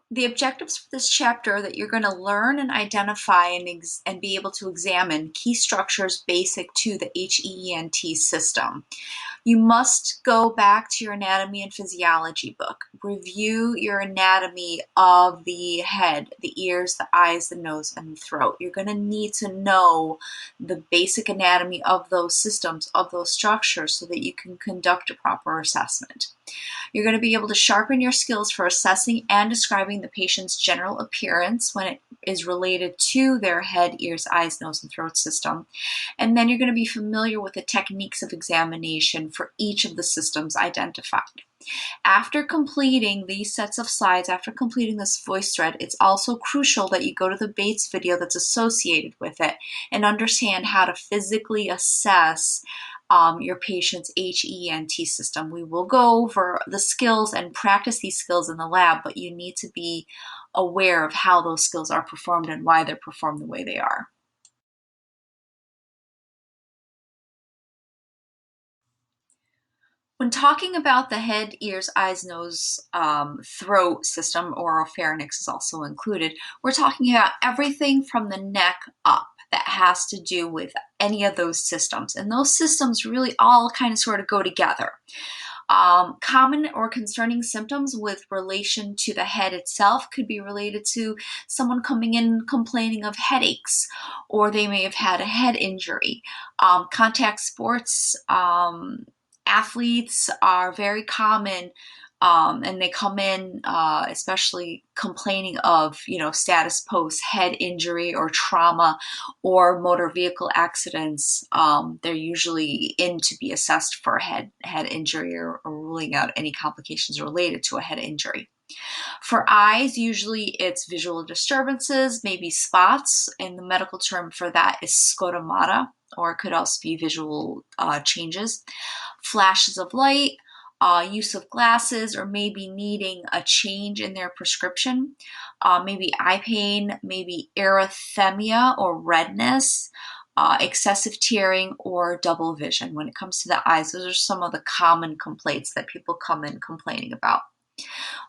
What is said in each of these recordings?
The objectives for this chapter are that you're going to learn and identify and be able to examine key structures basic to the HEENT system. You must go back to your anatomy and physiology book. Review your anatomy of the head, the ears, the eyes, the nose, and the throat. You're going to need to know the basic anatomy of those systems, of those structures, so that you can conduct a proper assessment. You're going to be able to sharpen your skills for assessing and describing the patient's general appearance when it is related to their head, ears, eyes, nose, and throat system. And then you're going to be familiar with the techniques of examination for each of the systems identified. After completing these sets of slides, after completing this voice thread, it's also crucial that you go to the Bates video that's associated with it and understand how to physically assess your patient's HEENT system. We will go over the skills and practice these skills in the lab, but you need to be aware of how those skills are performed and why they're performed the way they are. When talking about the head, ears, eyes, nose, throat system, oropharynx is also included, we're talking about everything from the neck up that has to do with any of those systems. And those systems really all kind of sort of go together. Common or concerning symptoms with relation to the head itself could be related to someone coming in complaining of headaches, or they may have had a head injury. Contact sports, athletes are very common, and they come in especially complaining of, status post head injury or trauma or motor vehicle accidents. They're usually in to be assessed for head injury or ruling out any complications related to a head injury. For eyes, usually it's visual disturbances, maybe spots, and the medical term for that is scotomata, or it could also be visual changes, flashes of light, use of glasses, or maybe needing a change in their prescription, maybe eye pain, maybe erythema or redness, excessive tearing, or double vision. When it comes to the eyes, those are some of the common complaints that people come in complaining about.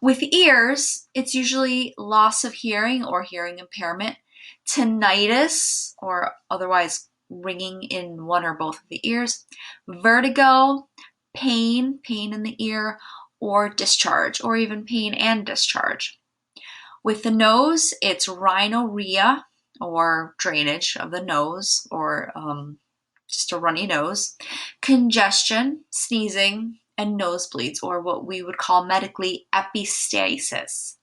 With ears, it's usually loss of hearing or hearing impairment, tinnitus, or otherwise ringing in one or both of the ears, vertigo, pain in the ear, or discharge, or even pain and discharge. With the nose, it's rhinorrhea, or drainage of the nose, or just a runny nose, congestion, sneezing, and nosebleeds, or what we would call medically epistasis.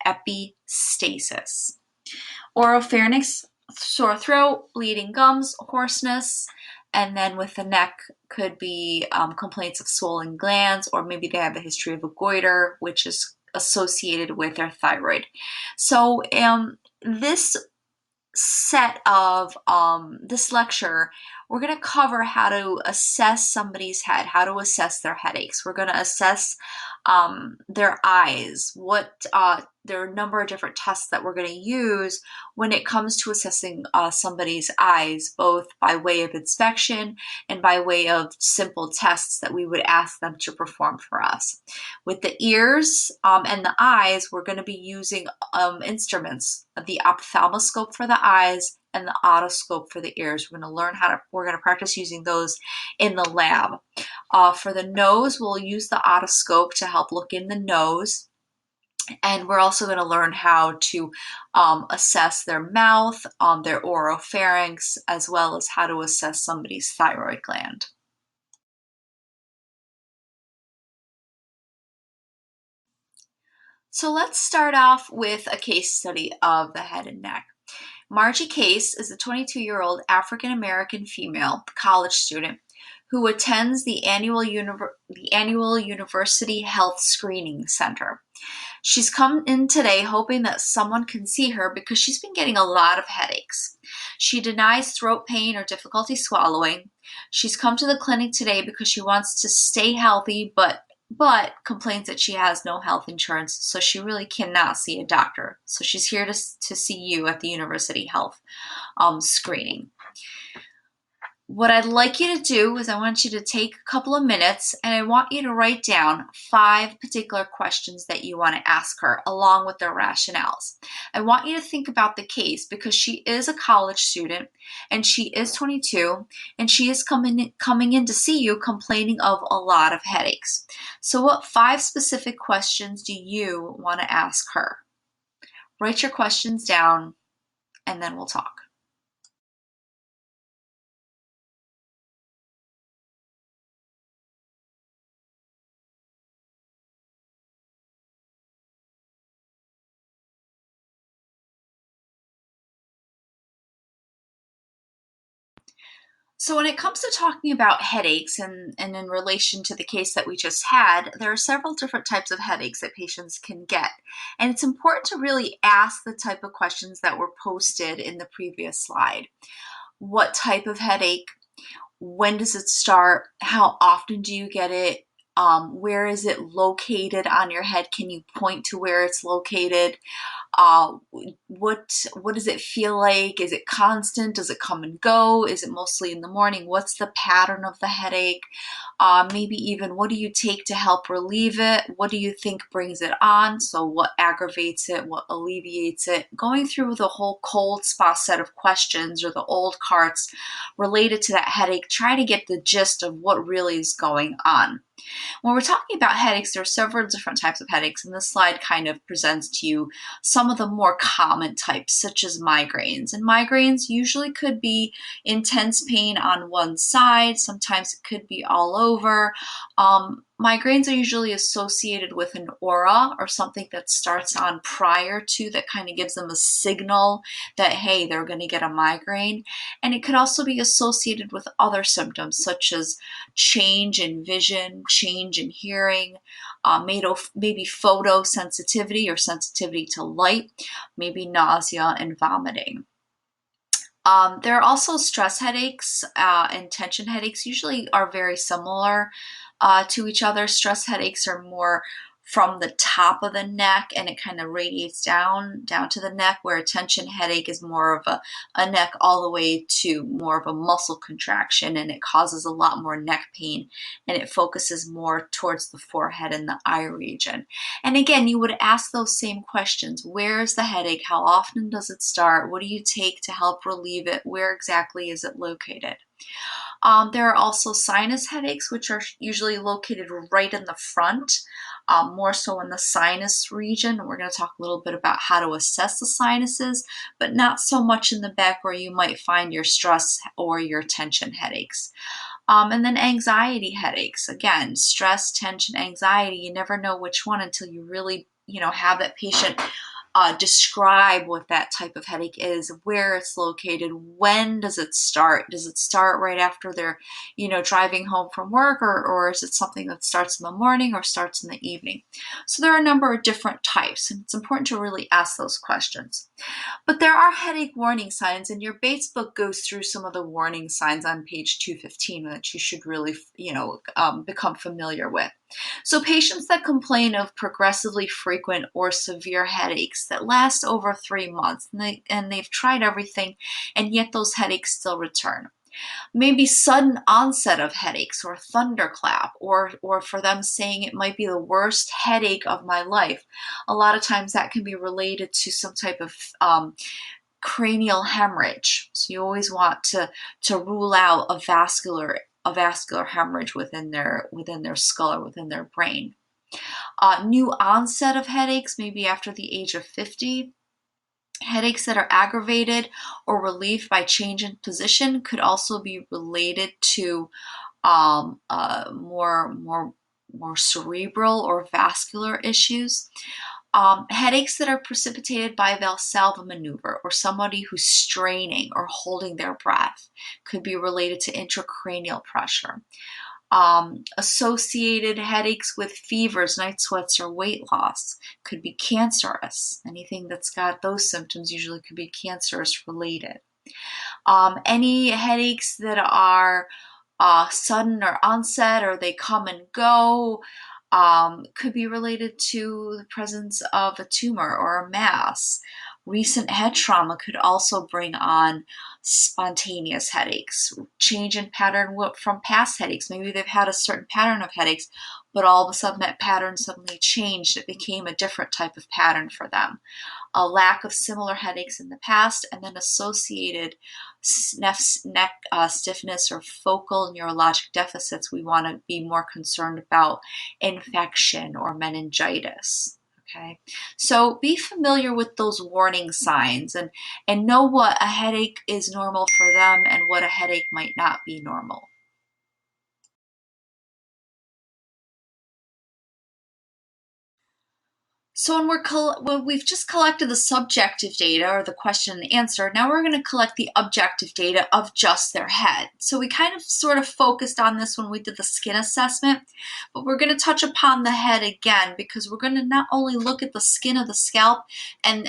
Oropharynx, sore throat, bleeding gums, hoarseness, and then with the neck could be complaints of swollen glands, or maybe they have a history of a goiter, which is associated with their thyroid. So this set of this lecture, we're going to cover how to assess somebody's head, how to assess their headaches. We're going to assess their eyes. There are a number of different tests that we're going to use when it comes to assessing somebody's eyes, both by way of inspection and by way of simple tests that we would ask them to perform for us. With the ears and the eyes, we're going to be using instruments, the ophthalmoscope for the eyes and the otoscope for the ears. We're going to practice using those in the lab. For the nose, we'll use the otoscope to help look in the nose. And we're also going to learn how to assess their mouth, their oropharynx, as well as how to assess somebody's thyroid gland. So let's start off with a case study of the head and neck. Margie Case is a 22-year-old African-American female college student who attends the annual University Health Screening Center. She's come in today hoping that someone can see her because she's been getting a lot of headaches. She denies throat pain or difficulty swallowing. She's come to the clinic today because she wants to stay healthy, but complains that she has no health insurance, so she really cannot see a doctor. So she's here to see you at the University Health screening. What I'd like you to do is I want you to take a couple of minutes and I want you to write down 5 particular questions that you want to ask her along with their rationales. I want you to think about the case because she is a college student and she is 22 and she is coming in to see you complaining of a lot of headaches. So what 5 specific questions do you want to ask her? Write your questions down and then we'll talk. So when it comes to talking about headaches and in relation to the case that we just had, there are several different types of headaches that patients can get. And it's important to really ask the type of questions that were posted in the previous slide. What type of headache? When does it start? How often do you get it? Where is it located on your head? Can you point to where it's located? Uh, what does it feel like? Is it constant? Does it come and go? Is it mostly in the morning? What's the pattern of the headache? Maybe even what do you take to help relieve it? What do you think brings it on? So what aggravates it? What alleviates it? Going through the whole cold spa set of questions or the old carts related to that headache, try to get the gist of what really is going on. When we're talking about headaches, there are several different types of headaches, and this slide kind of presents to you some of the more common types, such as migraines. And migraines usually could be intense pain on one side, sometimes it could be all over. Migraines are usually associated with an aura or something that starts on prior to that kind of gives them a signal that, hey, they're going to get a migraine. And it could also be associated with other symptoms such as change in vision, change in hearing, maybe photosensitivity or sensitivity to light, maybe nausea and vomiting. There are also stress headaches and tension headaches, usually are very similar to each other. Stress headaches are more from the top of the neck and it kind of radiates down to the neck, where a tension headache is more of a neck all the way to more of a muscle contraction, and it causes a lot more neck pain and it focuses more towards the forehead and the eye region. And again, you would ask those same questions. Where is the headache? How often does it start? What do you take to help relieve it? Where exactly is it located? There are also sinus headaches, which are usually located right in the front, more so in the sinus region. We're going to talk a little bit about how to assess the sinuses, but not so much in the back where you might find your stress or your tension headaches. And then anxiety headaches. Again, stress, tension, anxiety, you never know which one until you really, have that patient describe what that type of headache is, where it's located, when does it start? Does it start right after they're, driving home from work, or is it something that starts in the morning or starts in the evening? So there are a number of different types, and it's important to really ask those questions. But there are headache warning signs, and your Bates book goes through some of the warning signs on page 215 that you should really, become familiar with. So patients that complain of progressively frequent or severe headaches that last over 3 months, and they've tried everything, and yet those headaches still return. Maybe sudden onset of headaches or thunderclap, or for them saying it might be the worst headache of my life. A lot of times that can be related to some type of cranial hemorrhage. So you always want to rule out a vascular hemorrhage within their skull or within their brain. New onset of headaches, maybe after the age of 50. Headaches that are aggravated or relieved by change in position could also be related to more cerebral or vascular issues. Headaches that are precipitated by Valsalva maneuver or somebody who's straining or holding their breath could be related to intracranial pressure. Associated headaches with fevers, night sweats, or weight loss could be cancerous. Anything that's got those symptoms usually could be cancerous related. Any headaches that are sudden or onset, or they come and go, could be related to the presence of a tumor or a mass. Recent head trauma could also bring on spontaneous headaches, change in pattern from past headaches. Maybe they've had a certain pattern of headaches, but all of a sudden that pattern suddenly changed. It became a different type of pattern for them. A lack of similar headaches in the past, and then associated neck stiffness or focal neurologic deficits. We want to be more concerned about infection or meningitis. Okay, so be familiar with those warning signs and know what a headache is normal for them and what a headache might not be normal. So when we've just collected the subjective data or the question and answer, now we're going to collect the objective data of just their head. So we kind of sort of focused on this when we did the skin assessment, but we're going to touch upon the head again because we're going to not only look at the skin of the scalp and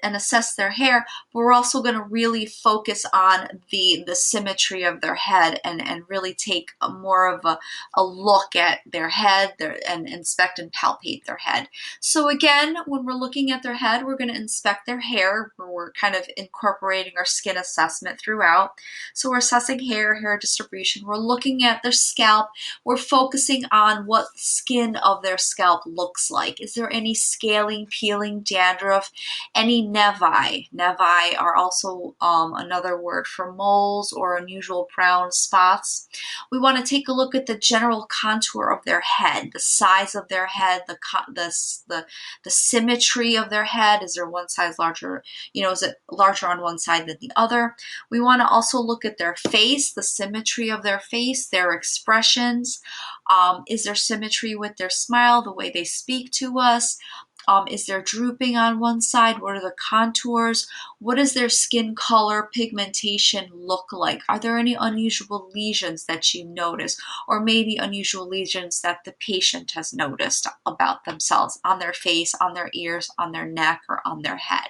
assess their hair, but we're also going to really focus on the symmetry of their head and really take more of a look at their head and inspect and palpate their head. So again, when we're looking at their head, we're going to inspect their hair. We're kind of incorporating our skin assessment throughout. So we're assessing hair distribution. We're looking at their scalp. We're focusing on what the skin of their scalp looks like. Is there any scaling, peeling, dandruff, any nevi? Nevi are also another word for moles or unusual brown spots. We want to take a look at the general contour of their head, the size of their head, the symmetry of their head. Is there one side larger? Is it larger on one side than the other? We want to also look at their face, the symmetry of their face, their expressions. Is there symmetry with their smile, the way they speak to us? Is there drooping on one side? What are the contours? What does their skin color, pigmentation look like? Are there any unusual lesions that you notice? Or maybe unusual lesions that the patient has noticed about themselves on their face, on their ears, on their neck, or on their head?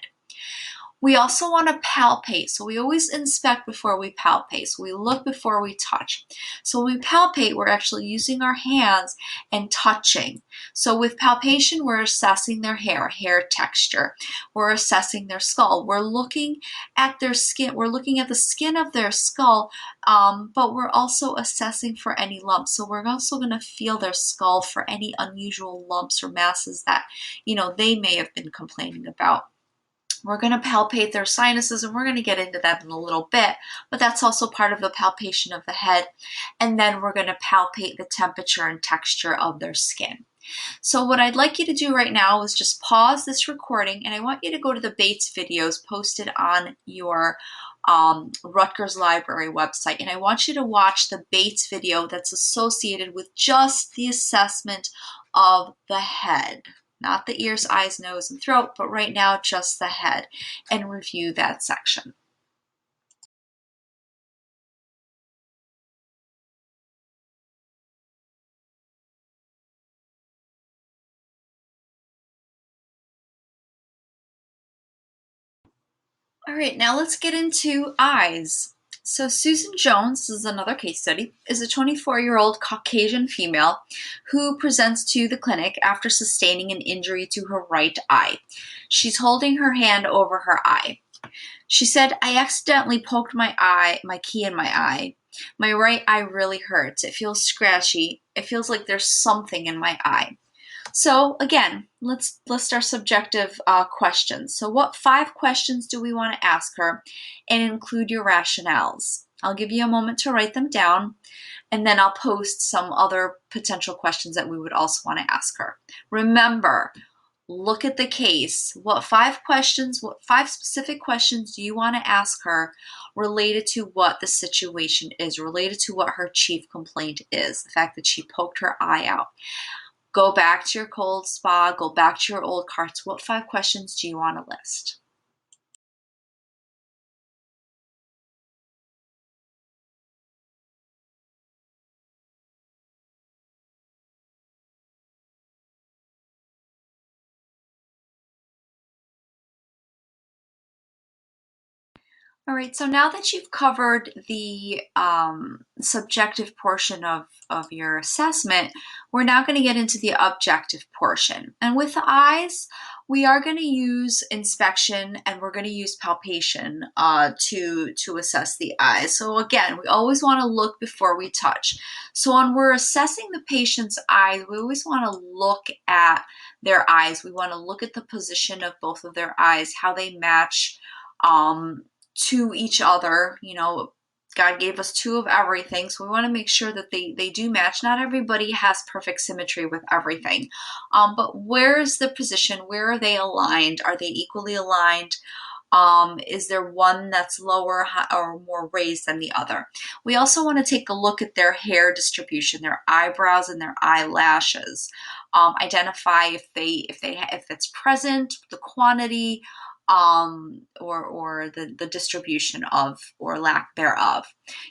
We also want to palpate. So we always inspect before we palpate. So we look before we touch. So when we palpate, we're actually using our hands and touching. So with palpation, we're assessing their hair texture. We're assessing their skull. We're looking at their skin. We're looking at the skin of their skull, but we're also assessing for any lumps. So we're also going to feel their skull for any unusual lumps or masses that, they may have been complaining about. We're going to palpate their sinuses, and we're going to get into that in a little bit, but that's also part of the palpation of the head. And then we're going to palpate the temperature and texture of their skin. So what I'd like you to do right now is just pause this recording, and I want you to go to the Bates videos posted on your Rutgers Library website, and I want you to watch the Bates video that's associated with just the assessment of the head. Not the ears, eyes, nose, and throat, but right now just the head, and review that section. All right, now let's get into eyes. So Susan Jones, this is another case study, is a 24-year-old Caucasian female who presents to the clinic after sustaining an injury to her right eye. She's holding her hand over her eye. She said, "I accidentally poked my key in my eye. My right eye really hurts. It feels scratchy. It feels like there's something in my eye." So again, let's list our subjective questions. So what 5 questions do we want to ask her, and include your rationales? I'll give you a moment to write them down, and then I'll post some other potential questions that we would also want to ask her. Remember, look at the case. What 5 specific questions do you want to ask her related to what the situation is, related to what her chief complaint is, the fact that she poked her eye out? Go back to your cold spa, go back to your old carts. What 5 questions do you want to list? All right, so now that you've covered the subjective portion of your assessment, we're now going to get into the objective portion. And with the eyes, we are going to use inspection and we're going to use palpation to assess the eyes. So again, we always want to look before we touch. So when we're assessing the patient's eyes, we always want to look at their eyes. We want to look at the position of both of their eyes, how they match to each other. You know, God gave us two of everything, so we want to make sure that they do match. Not everybody has perfect symmetry with everything, but where's the position? Where are they aligned? Are they equally aligned? Is there one that's lower or more raised than the other? We also want to take a look at their hair distribution, their eyebrows and their eyelashes. Identify if it's present, the quantity, or the distribution of or lack thereof.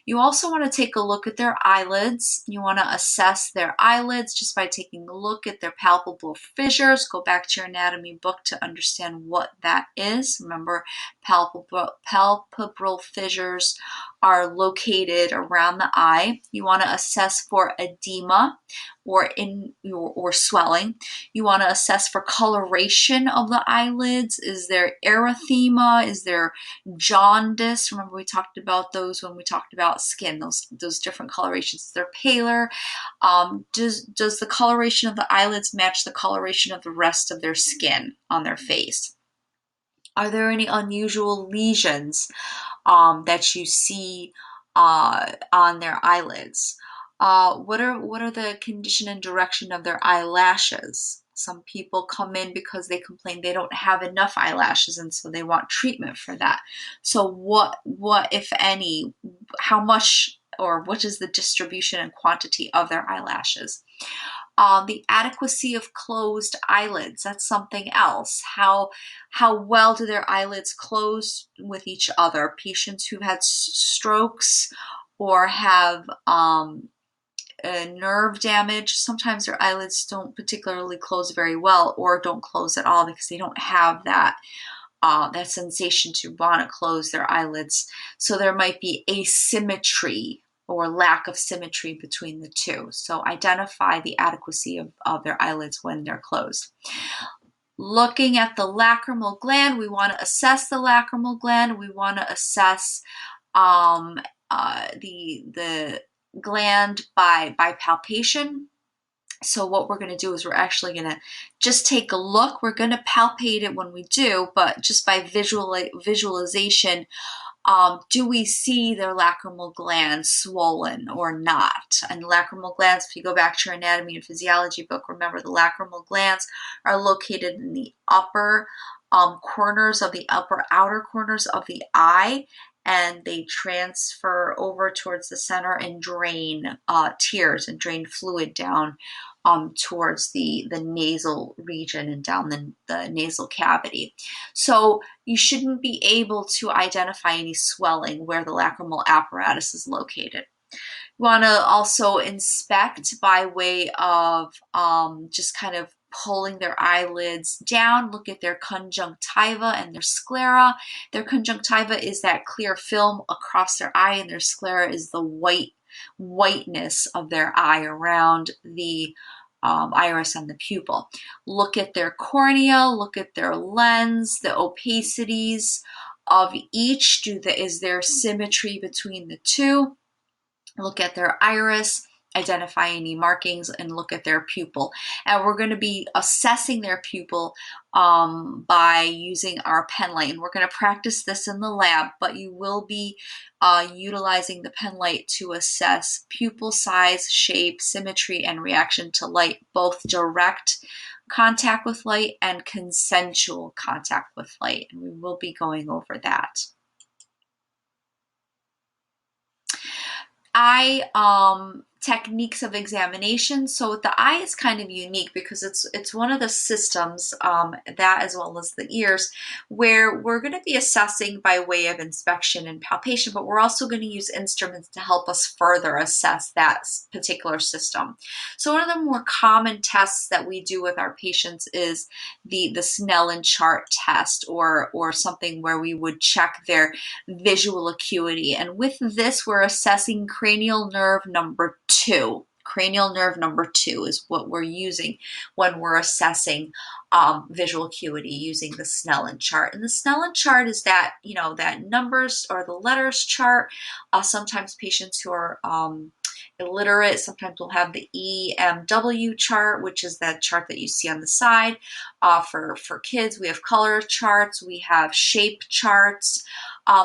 You also want to take a look at their eyelids. You want to assess their eyelids just by taking a look at their palpable fissures. Go back to your anatomy book to understand what that is. Remember, palpable fissures are located around the eye. You want to assess for edema or swelling. You want to assess for coloration of the eyelids. Is there erythema? Is there jaundice? Remember, we talked about those when we talked about skin, those different colorations. They're paler. Does the coloration of the eyelids match the coloration of the rest of their skin on their face? Are there any unusual lesions that you see on their eyelids? What are the condition and direction of their eyelashes? Some people come in because they complain they don't have enough eyelashes, and so they want treatment for that. So what if any, how much or what is the distribution and quantity of their eyelashes? The adequacy of closed eyelids, that's something else. How well do their eyelids close with each other? Patients who've had strokes or have nerve damage, sometimes their eyelids don't particularly close very well or don't close at all because they don't have that sensation to want to close their eyelids. So there might be asymmetry or lack of symmetry between the two. So identify the adequacy of their eyelids when they're closed. Looking at the lacrimal gland, we want to assess the lacrimal gland. We want to assess the gland by palpation. So what we're going to do is we're actually going to just take a look. We're going to palpate it when we do, but just by visualization, do we see their lacrimal glands swollen or not? And lacrimal glands, if you go back to your anatomy and physiology book, remember the lacrimal glands are located in the upper corners of the upper outer corners of the eye, and they transfer over towards the center and drain tears and drain fluid down towards the nasal region and down the nasal cavity. So you shouldn't be able to identify any swelling where the lacrimal apparatus is located. You want to also inspect by way of just kind of pulling their eyelids down. Look at their conjunctiva and their sclera. Their conjunctiva is that clear film across their eye, and their sclera is the whiteness of their eye around the iris and the pupil. Look at their cornea, look at their lens, the opacities of each. Is there symmetry between the two? Look at their iris, identify any markings, and look at their pupil. And we're going to be assessing their pupil by using our pen light. And we're going to practice this in the lab, but you will be utilizing the pen light to assess pupil size, shape, symmetry, and reaction to light, both direct contact with light and consensual contact with light. And we will be going over that. I techniques of examination. So the eye is kind of unique because it's one of the systems, that as well as the ears, where we're going to be assessing by way of inspection and palpation, but we're also going to use instruments to help us further assess that particular system. So one of the more common tests that we do with our patients is the Snellen chart test, or something where we would check their visual acuity. And with this, we're assessing cranial nerve number 2. Cranial nerve number 2 is what we're using when we're assessing visual acuity using the Snellen chart. And the Snellen chart is that, that numbers or the letters chart. Sometimes patients who are illiterate sometimes will have the EMW chart, which is that chart that you see on the side. For kids, we have color charts, we have shape charts.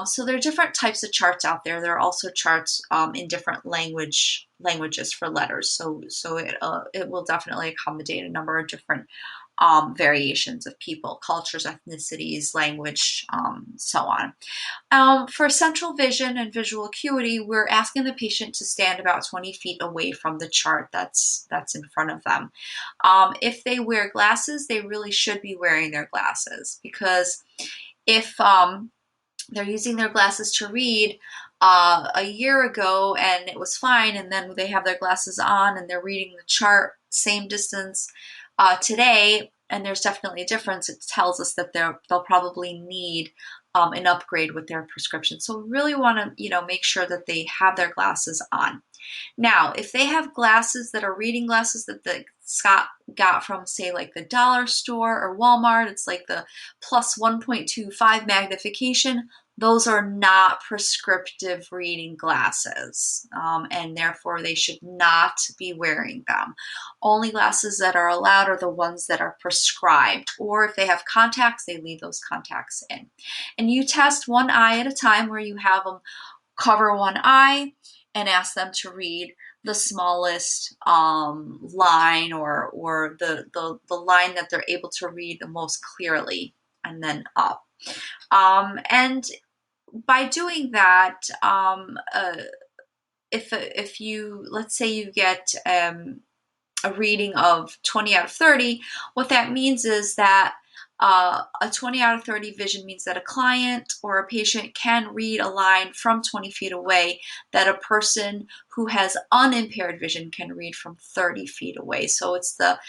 So there are different types of charts out there. There are also charts in different languages for letters. So it will definitely accommodate a number of different variations of people, cultures, ethnicities, language, so on. For central vision and visual acuity, we're asking the patient to stand about 20 feet away from the chart that's in front of them. If they wear glasses, they really should be wearing their glasses, because if they're using their glasses to read a year ago and it was fine, and then they have their glasses on and they're reading the chart same distance today, and there's definitely a difference, it tells us that they'll probably need an upgrade with their prescription. So we really want to, make sure that they have their glasses on. Now, if they have glasses that are reading glasses that Scott got from, say, like the dollar store or Walmart, it's like the plus 1.25 magnification, those are not prescriptive reading glasses, and therefore they should not be wearing them. Only glasses that are allowed are the ones that are prescribed, or if they have contacts, they leave those contacts in. And you test one eye at a time, where you have them cover one eye and ask them to read the smallest line, or the line that they're able to read the most clearly, and then up. And by doing that, if you, let's say you get a reading of 20 out of 30, what that means is that a 20 out of 30 vision means that a client or a patient can read a line from 20 feet away that a person who has unimpaired vision can read from 30 feet away. So it's the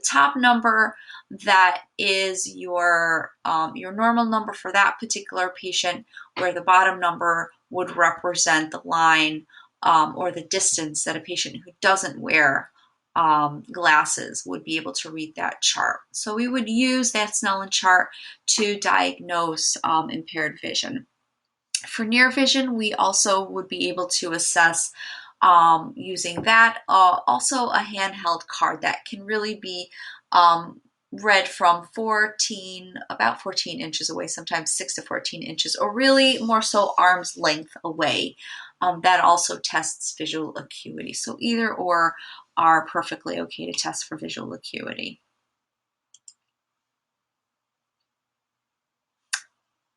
top number that is your normal number for that particular patient, where the bottom number would represent the line or the distance that a patient who doesn't wear glasses would be able to read that chart. So we would use that Snellen chart to diagnose impaired vision. For near vision, we also would be able to assess using that. Also a handheld card that can really be read from about 14 inches away, sometimes 6 to 14 inches, or really more so arm's length away. That also tests visual acuity. So either or are perfectly okay to test for visual acuity.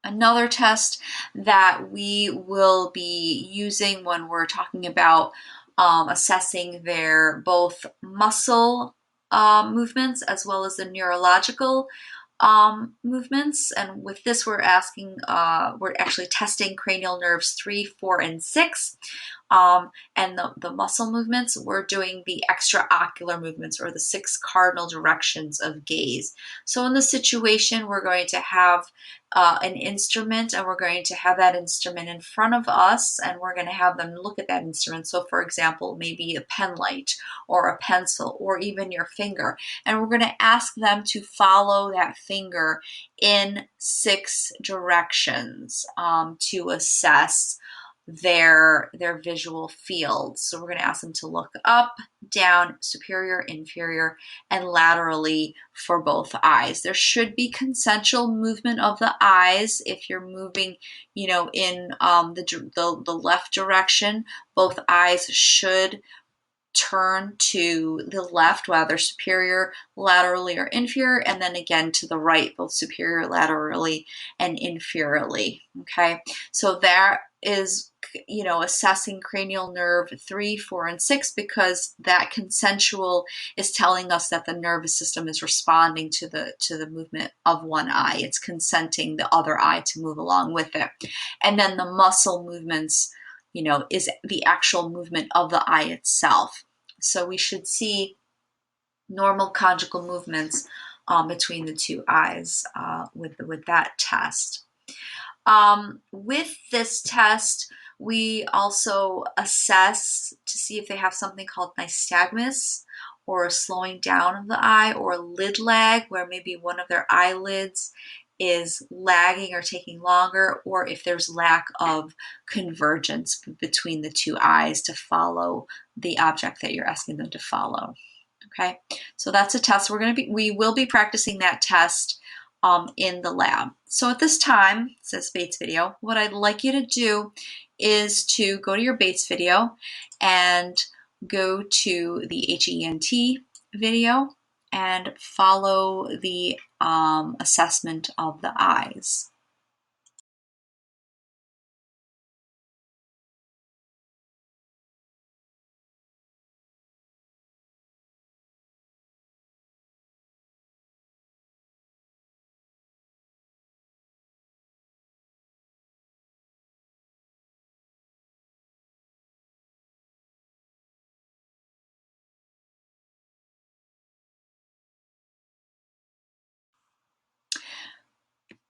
Another test that we will be using when we're talking about assessing their both muscle movements as well as the neurological movements. And with this, we're actually testing cranial nerves 3, 4, and 6. And the muscle movements, we're doing the extraocular movements, or the 6 cardinal directions of gaze. So in this situation, we're going to have an instrument, and we're going to have that instrument in front of us, and we're going to have them look at that instrument. So for example, maybe a pen light or a pencil or even your finger. And we're going to ask them to follow that finger in 6 directions to assess their visual field. So we're going to ask them to look up, down, superior, inferior, and laterally for both eyes. There should be consensual movement of the eyes. If you're moving, in the left direction, both eyes should turn to the left, whether superior, laterally, or inferior, and then again to the right, both superior, laterally, and inferiorly. Okay, so that is, assessing cranial nerve 3, 4, and 6, because that consensual is telling us that the nervous system is responding to the movement of one eye. It's consenting the other eye to move along with it. And then the muscle movements, is the actual movement of the eye itself. So we should see normal conjugal movements between the two eyes with that test. With this test, we also assess to see if they have something called nystagmus, or a slowing down of the eye, or lid lag, where maybe one of their eyelids is lagging or taking longer, or if there's lack of convergence between the two eyes to follow the object that you're asking them to follow. Okay, so that's a test. We will be practicing that test in the lab. So at this time, it says Bates video, what I'd like you to do is to go to your Bates video and go to the HEENT video and follow the assessment of the eyes.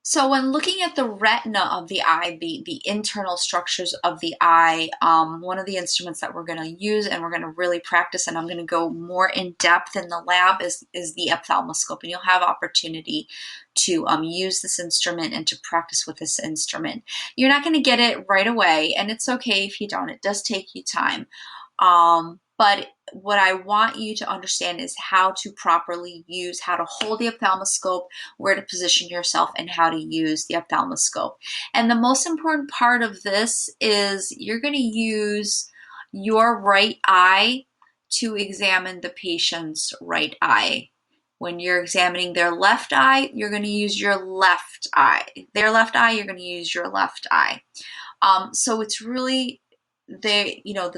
So when looking at the retina of the eye, the internal structures of the eye, one of the instruments that we're going to use and we're going to really practice, and I'm going to go more in depth in the lab, is the ophthalmoscope. And you'll have opportunity to use this instrument and to practice with this instrument. You're not going to get it right away, and it's okay if you don't. It does take you time. But what I want you to understand is how to properly use, how to hold the ophthalmoscope, where to position yourself, and how to use the ophthalmoscope. And the most important part of this is you're going to use your right eye to examine the patient's right eye. When you're examining their left eye, you're going to use your left eye. Their left eye, you're going to use your left eye. So it's really the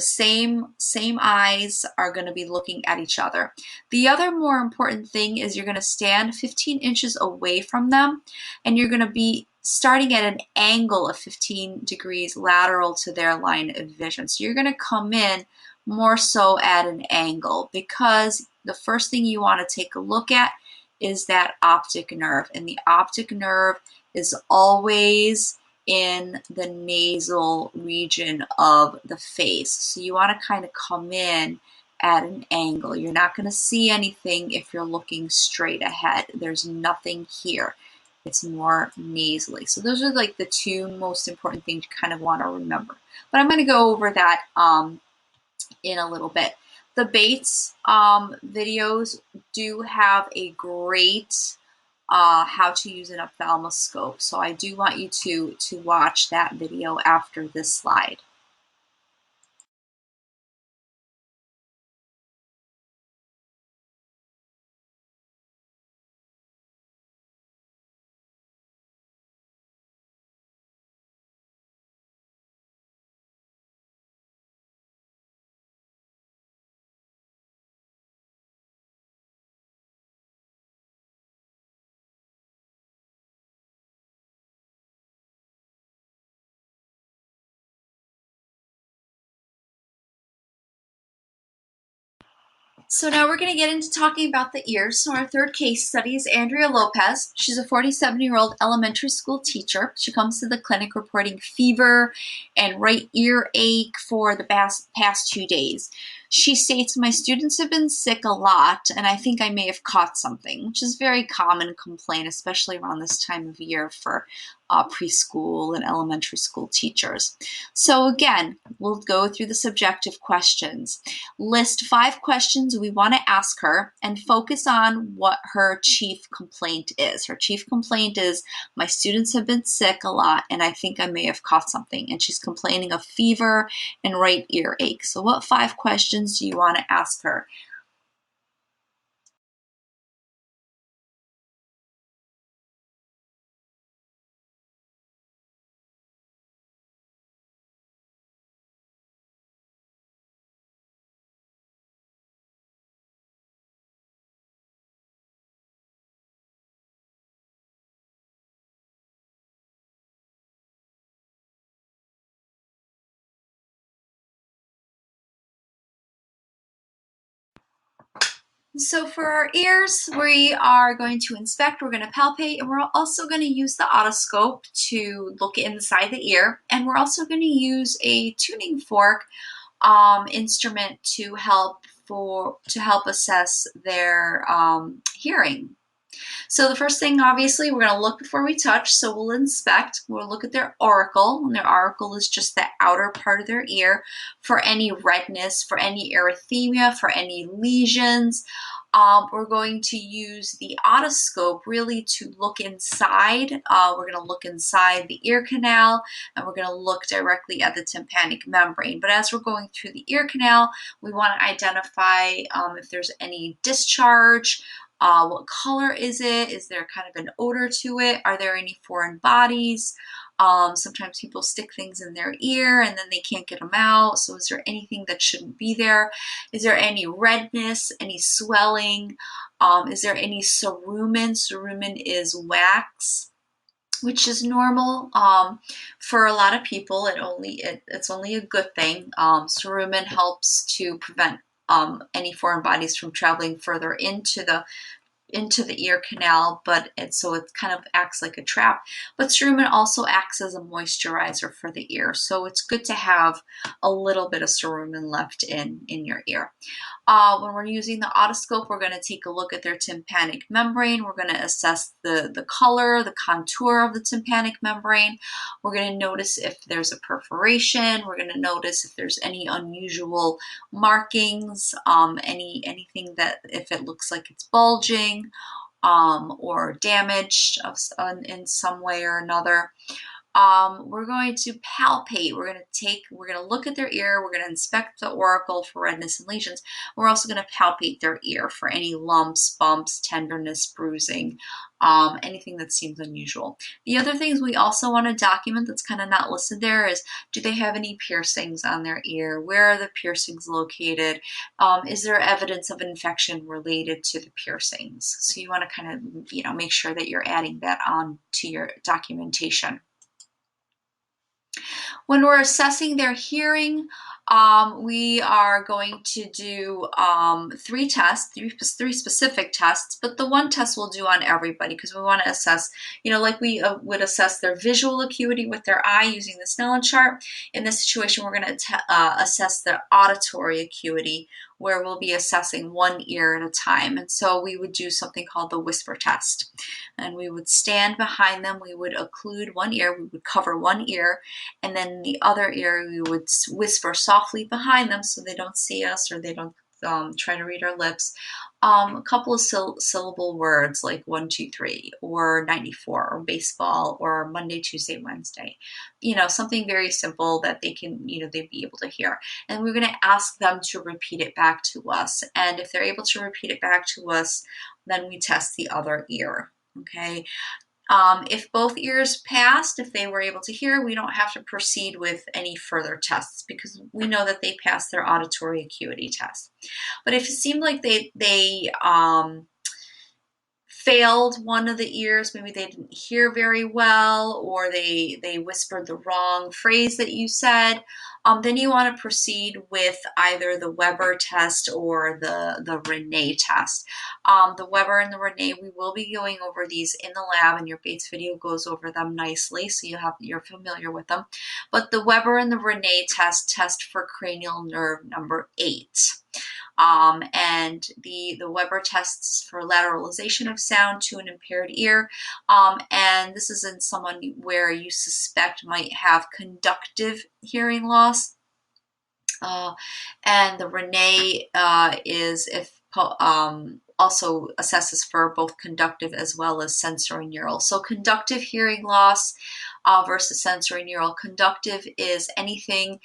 same eyes are going to be looking at each other. The other more important thing is you're going to stand 15 inches away from them, and you're going to be starting at an angle of 15 degrees lateral to their line of vision. So you're going to come in more so at an angle, because the first thing you want to take a look at is that optic nerve, and the optic nerve is always in the nasal region of the face. So you want to kind of come in at an angle. You're not going to see anything if you're looking straight ahead. There's nothing here. It's more nasally. So those are like the two most important things you kind of want to remember. But I'm going to go over that in a little bit. The Bates videos do have a great how to use an ophthalmoscope. So I do want you to watch that video after this slide. So now we're going to get into talking about the ears. So our third case study is Andrea Lopez. She's a 47-year-old elementary school teacher. She comes to the clinic reporting fever and right ear ache for the past 2 days. She states, my students have been sick a lot, and I think I may have caught something, which is a very common complaint, especially around this time of year for preschool and elementary school teachers. So again, we'll go through the subjective questions. List 5 questions we want to ask her and focus on what her chief complaint is. Her chief complaint is, my students have been sick a lot and I think I may have caught something. And she's complaining of fever and right ear ache. So what 5 questions do you want to ask her? So for our ears, we are going to inspect, we're going to palpate, and we're also going to use the otoscope to look inside the ear. And we're also going to use a tuning fork instrument to help assess their hearing. So the first thing, obviously, we're going to look before we touch. So we'll inspect. We'll look at their auricle, and their auricle is just the outer part of their ear, for any redness, for any erythema, for any lesions. We're going to use the otoscope really to look inside. We're going to look inside the ear canal, and we're going to look directly at the tympanic membrane. But as we're going through the ear canal, we want to identify if there's any discharge. What color is it? Is there kind of an odor to it? Are there any foreign bodies? Sometimes people stick things in their ear and then they can't get them out. So is there anything that shouldn't be there? Is there any redness, any swelling? Is there any cerumen? Cerumen is wax, which is normal for a lot of people. It's only a good thing. Cerumen helps to prevent any foreign bodies from traveling further into the ear canal, but it kind of acts like a trap. But cerumen also acts as a moisturizer for the ear, so it's good to have a little bit of cerumen left in your ear. When we're using the otoscope, we're going to take a look at their tympanic membrane. We're going to assess the color, the contour of the tympanic membrane. We're going to notice if there's a perforation. We're going to notice if there's any unusual markings, anything that if it looks like it's bulging or damaged in some way or another. We're going to palpate. We're going to look at their ear. We're going to inspect the auricle for redness and lesions. We're also going to palpate their ear for any lumps, bumps, tenderness, bruising, anything that seems unusual. The other things we also want to document that's kind of not listed there is, do they have any piercings on their ear? Where are the piercings located? Is there evidence of infection related to the piercings? So you want to kind of, make sure that you're adding that on to your documentation. When we're assessing their hearing, we are going to do three specific tests, but the one test we'll do on everybody because we want to assess, like we would assess their visual acuity with their eye using the Snellen chart. In this situation, we're going to assess their auditory acuity, where we'll be assessing one ear at a time. And so we would do something called the whisper test. And we would stand behind them, we would occlude one ear, we would cover one ear, and then the other ear we would whisper softly behind them so they don't see us or they don't try to read our lips. A couple of syllable words like 1, 2, 3, or 94, or baseball, or Monday, Tuesday, Wednesday. Something very simple that they can, they'd be able to hear. And we're going to ask them to repeat it back to us. And if they're able to repeat it back to us, then we test the other ear. Okay. If both ears passed, if they were able to hear, we don't have to proceed with any further tests because we know that they passed their auditory acuity test. But if it seemed like they failed one of the ears, maybe they didn't hear very well, or they whispered the wrong phrase that you said, then you want to proceed with either the Weber test or the Rene test. The Weber and the Rene, we will be going over these in the lab, and your Bates video goes over them nicely, so you're familiar with them. But the Weber and the Rene test for cranial nerve number 8. And the Weber tests for lateralization of sound to an impaired ear. And this is in someone where you suspect might have conductive hearing loss. And the Rene is if also assesses for both conductive as well as sensorineural. So conductive hearing loss versus sensorineural. Conductive is anything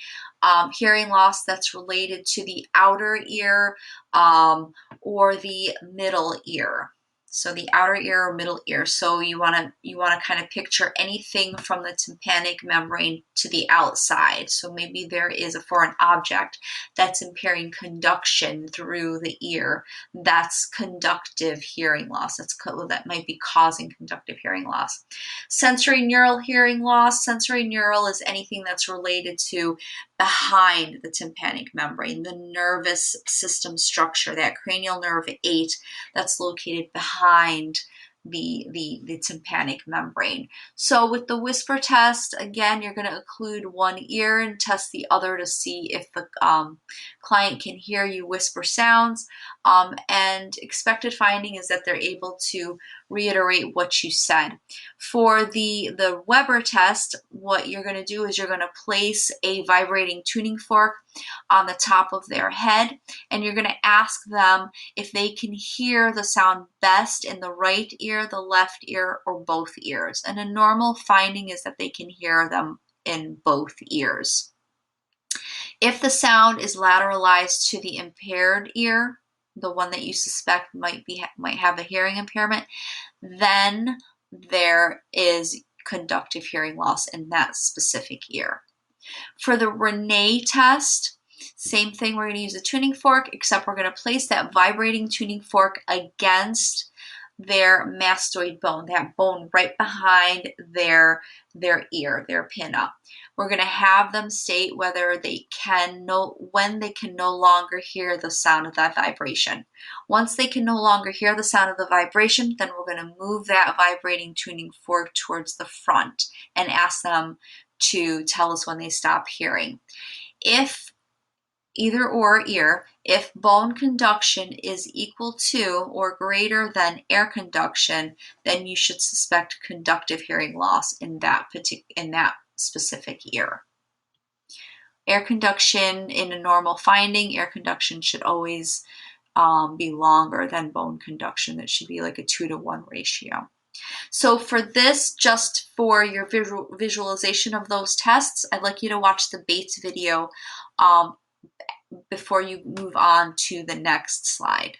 hearing loss that's related to the outer ear or the middle ear. So the outer ear or middle ear. So you want to kind of picture anything from the tympanic membrane to the outside. So maybe there is a foreign object that's impairing conduction through the ear. That's conductive hearing loss. That might be causing conductive hearing loss. Sensory neural hearing loss. Sensory neural is anything that's related to behind the tympanic membrane, the nervous system structure, that cranial nerve 8 that's located behind the tympanic membrane. So with the whisper test, again, you're going to occlude one ear and test the other to see if the client can hear you whisper sounds. And expected finding is that they're able to reiterate what you said. For the Weber test, what you're going to do is you're going to place a vibrating tuning fork on the top of their head, and you're going to ask them if they can hear the sound best in the right ear, the left ear, or both ears. And a normal finding is that they can hear them in both ears. If the sound is lateralized to the impaired ear, the one that you suspect might have a hearing impairment, then there is conductive hearing loss in that specific ear. For the Rene test, same thing, we're going to use a tuning fork, except we're going to place that vibrating tuning fork against their mastoid bone, that bone right behind their ear, their pinna. We're going to have them state when they can no longer hear the sound of that vibration. Once they can no longer hear the sound of the vibration, then we're going to move that vibrating tuning fork towards the front and ask them to tell us when they stop hearing. If either or ear, if bone conduction is equal to or greater than air conduction, then you should suspect conductive hearing loss in that specific ear. Air conduction in a normal finding, air conduction should always be longer than bone conduction. It should be like a 2-to-1 ratio. So for this, just for your visualization of those tests, I'd like you to watch the Bates video before you move on to the next slide.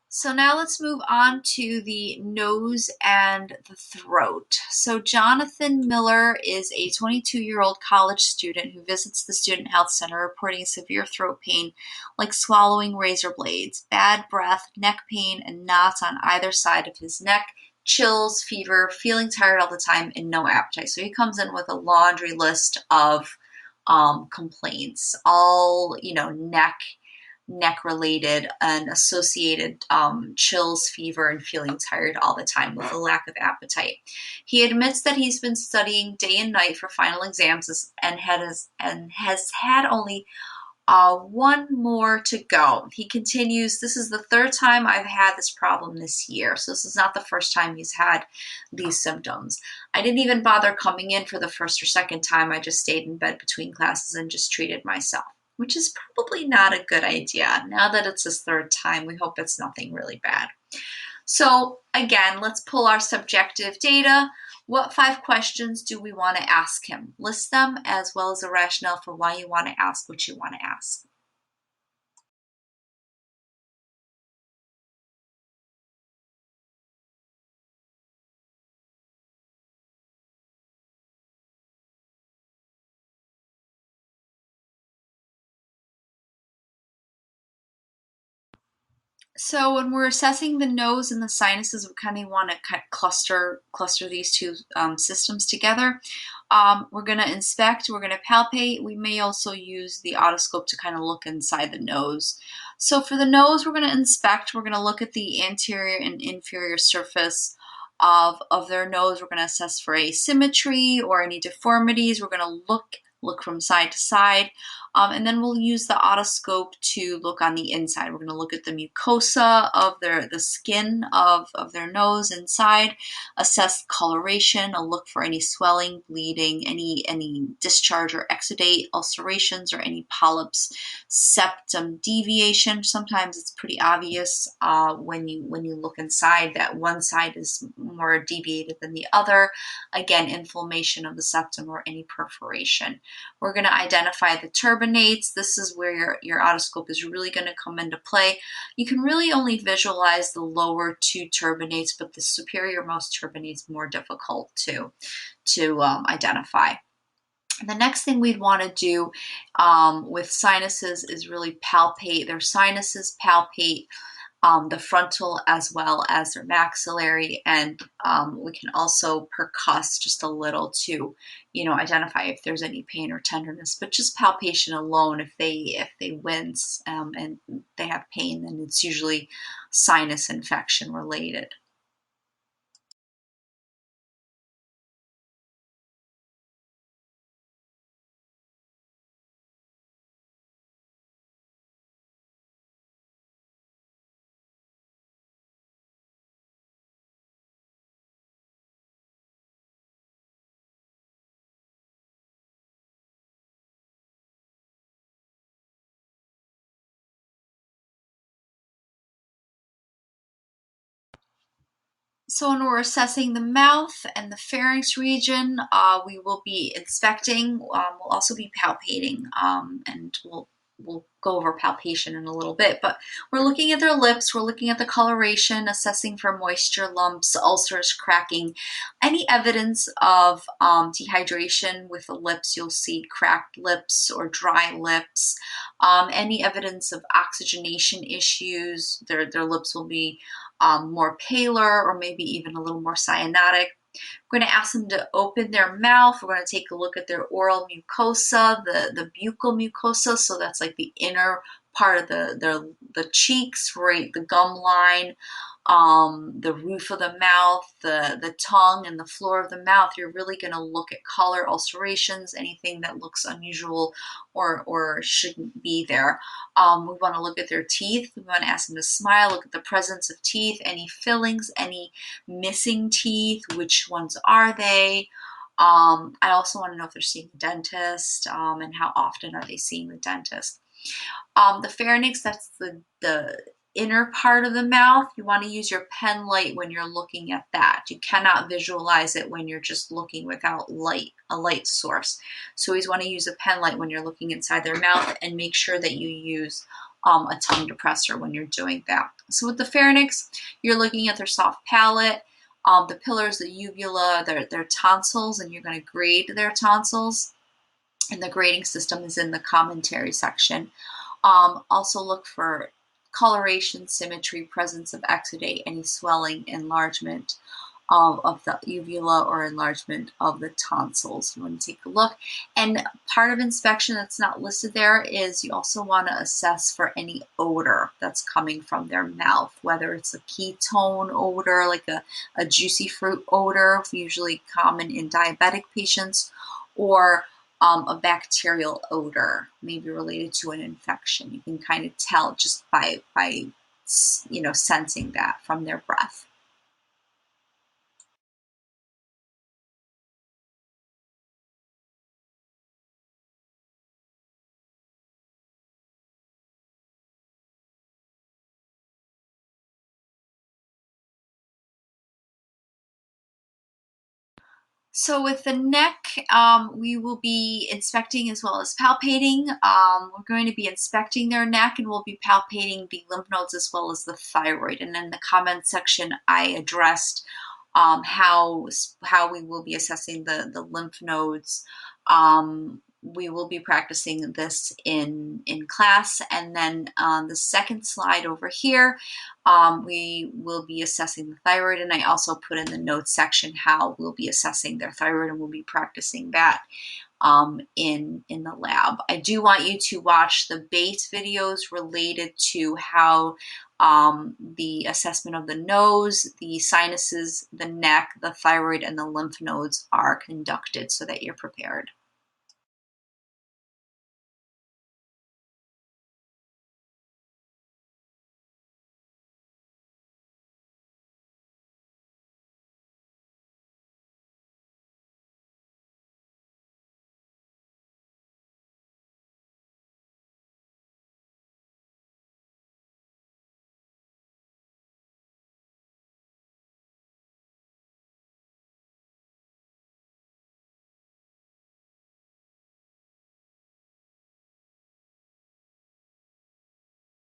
So now let's move on to the nose and the throat. So Jonathan Miller is a 22-year-old college student who visits the Student Health Center reporting severe throat pain like swallowing razor blades, bad breath, neck pain, and knots on either side of his neck, chills, fever, feeling tired all the time, and no appetite. So he comes in with a laundry list of complaints, all, neck related and associated chills, fever, and feeling tired all the time with a lack of appetite. He admits that he's been studying day and night for final exams and has had only one more to go. He continues, "This is the third time I've had this problem this year, so this is not the first time he's had these symptoms. I didn't even bother coming in for the first or second time. I just stayed in bed between classes and just treated myself," which is probably not a good idea. Now that it's his third time, we hope it's nothing really bad. So again, let's pull our subjective data. What 5 questions do we want to ask him? List them as well as a rationale for why you want to ask what you want to ask. So when we're assessing the nose and the sinuses, we kind of want to cluster these two systems together. We're going to inspect, we're going to palpate. We may also use the otoscope to kind of look inside the nose. So for the nose, we're going to inspect. We're going to look at the anterior and inferior surface of their nose. We're going to assess for asymmetry or any deformities. We're going to look from side to side. And then we'll use the otoscope to look on the inside. We're going to look at the mucosa of the skin of their nose inside, assess coloration, a look for any swelling, bleeding, any discharge or exudate, ulcerations, or any polyps, septum deviation. Sometimes it's pretty obvious when you look inside that one side is more deviated than the other. Again, inflammation of the septum or any perforation. We're going to identify the turbinates. This is where your otoscope is really going to come into play. You can really only visualize the lower two turbinates, but the superior-most turbinates more difficult to identify. The next thing we'd want to do with sinuses is really palpate their sinuses, palpate the frontal as well as their maxillary, and we can also percuss just a little to, identify if there's any pain or tenderness. But just palpation alone, if they wince and they have pain, then it's usually sinus infection related. So when we're assessing the mouth and the pharynx region, we will be inspecting. We'll also be palpating, and we'll go over palpation in a little bit. But we're looking at their lips. We're looking at the coloration, assessing for moisture, lumps, ulcers, cracking, any evidence of dehydration with the lips. You'll see cracked lips or dry lips. Any evidence of oxygenation issues. Their lips will be more paler or maybe even a little more cyanotic. We're going to ask them to open their mouth. We're going to take a look at their oral mucosa, the buccal mucosa. So that's like the inner part of the cheeks, right? The gum line, the roof of the mouth, the tongue, and the floor of the mouth. You're really going to look at color, ulcerations, anything that looks unusual or shouldn't be there. We want to look at their teeth. We want to ask them to smile, look at the presence of teeth, any fillings, any missing teeth, which ones are they? I also want to know if they're seeing a dentist, and how often are they seeing the dentist. The pharynx, that's the inner part of the mouth. You want to use your pen light when you're looking at that. You cannot visualize it when you're just looking without a light source. So you always want to use a pen light when you're looking inside their mouth, and make sure that you use a tongue depressor when you're doing that. So with the pharynx, you're looking at their soft palate, the pillars, the uvula, their tonsils, and you're going to grade their tonsils. And the grading system is in the commentary section. Also look for coloration, symmetry, presence of exudate, any swelling, enlargement of the uvula or enlargement of the tonsils. You want to take a look. And part of inspection that's not listed there is you also want to assess for any odor that's coming from their mouth, whether it's a ketone odor, like a juicy fruit odor, usually common in diabetic patients, or a bacterial odor, maybe related to an infection. You can kind of tell just by sensing that from their breath. So with the neck, we will be inspecting as well as palpating. We're going to be inspecting their neck, and we'll be palpating the lymph nodes as well as the thyroid. And in the comment section, I addressed how we will be assessing the lymph nodes. We will be practicing this in class. And then on the second slide over here, we will be assessing the thyroid, and I also put in the notes section how we'll be assessing their thyroid, and we'll be practicing that in the lab. I do want you to watch the base videos related to how the assessment of the nose, the sinuses, the neck, the thyroid, and the lymph nodes are conducted so that you're prepared.